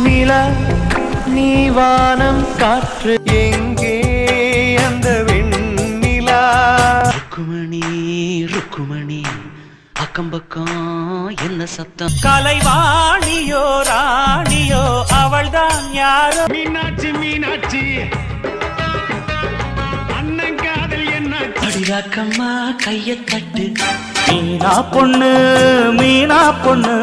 நிலா நீ வானம் காற்று எங்கே அந்த வெண்ணிலா. ருக்குமணி ருக்குமணி அக்கம் பக்கம் என்ன சத்தம்? கலைவாணியோ ராணியோ அவள்தான் யாரோ. மீனாட்சி மீனாட்சி அண்ணன் காதல் என்னாச்சு? அடிராக்கம்மா கைய தட்டு. மீனா பொண்ணு